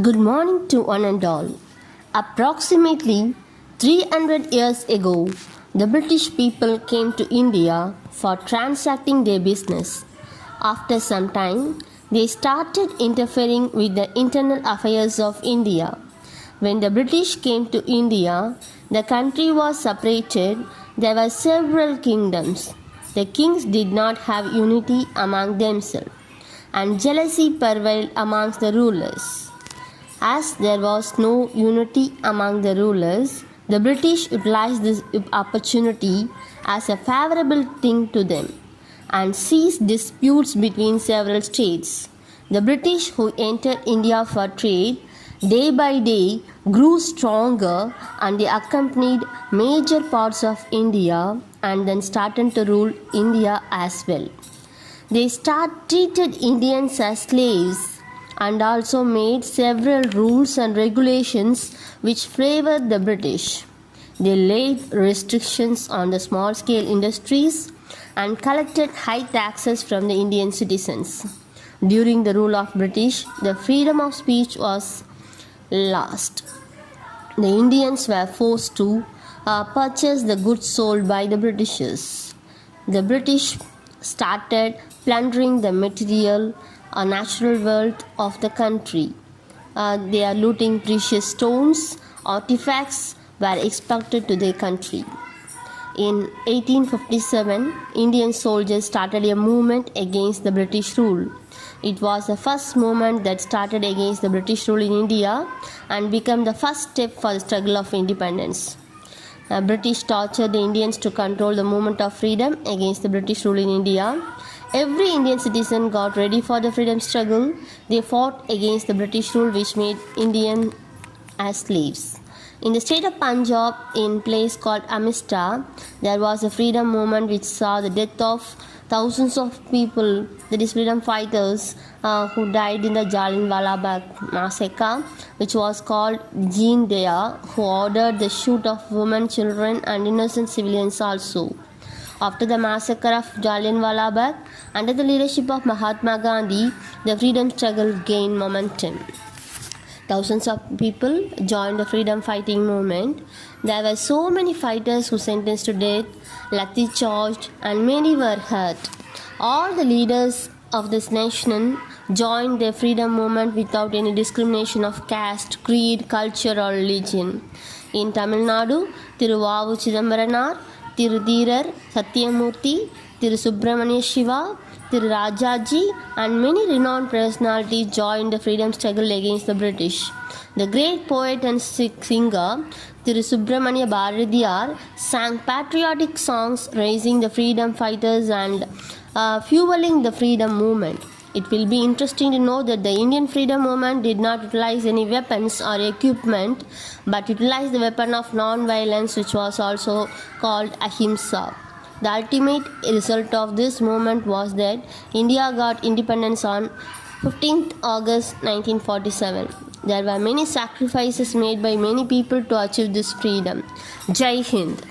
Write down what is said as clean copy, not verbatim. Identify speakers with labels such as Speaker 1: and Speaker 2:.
Speaker 1: Good morning to one and all. Approximately 300 years ago, the British people came to India for transacting their business. After some time, they started interfering with the internal affairs of India. When the British came to India, the country was separated. There were several kingdoms. The kings did not have unity among themselves, and jealousy prevailed amongst the rulers. As there was no unity among the rulers, the British utilized this opportunity as a favorable thing to them and seized disputes between several states. The British, who entered India for trade, day by day grew stronger, and they accompanied major parts of India and then started to rule India as well. They treated Indians as slaves and also made several rules and regulations which favored the British. They laid restrictions on the small scale industries and collected high taxes from the Indian citizens. During the rule of British, the freedom of speech was lost. The Indians were forced to purchase the goods sold by the Britishers. The British started plundering the material or natural wealth of the country. They are looting precious stones, artifacts were exported to their country. In 1857, Indian soldiers started a movement against the British rule. It was the first movement that started against the British rule in India and became the first step for the struggle of independence. British tortured the Indians to control the movement of freedom against the British rule in India. Every Indian citizen got ready for the freedom struggle. They fought against the British rule which made Indians as slaves. In the state of Punjab, in a place called Amritsar, there was a freedom movement which saw the death of thousands of people, that is freedom fighters, who died in the Jallianwala Bagh massacre, which was called Jean Daya, who ordered the shoot of women, children and innocent civilians also. After the massacre of Jallianwala Bagh, under the leadership of Mahatma Gandhi, the freedom struggle gained momentum. Thousands of people joined the freedom fighting movement. There were so many fighters who sentenced to death, lathi charged, and many were hurt. All the leaders of this nation joined the freedom movement without any discrimination of caste, creed, culture or religion. In Tamil Nadu, Thiru Vavu Chidambaranar, Thiru Dhirar Satyamurthy, Thiru Subramania Shiva, Thiru Rajaji and many renowned personalities joined the freedom struggle against the British. The great poet and singer Thiru Subramania Bharadiyar sang patriotic songs raising the freedom fighters and fueling the freedom movement. It will be interesting to know that the Indian freedom movement did not utilize any weapons or equipment but utilized the weapon of non-violence, which was also called Ahimsa. The ultimate result of this movement was that India got independence on 15th August 1947. There were many sacrifices made by many people to achieve this freedom. Jai Hind.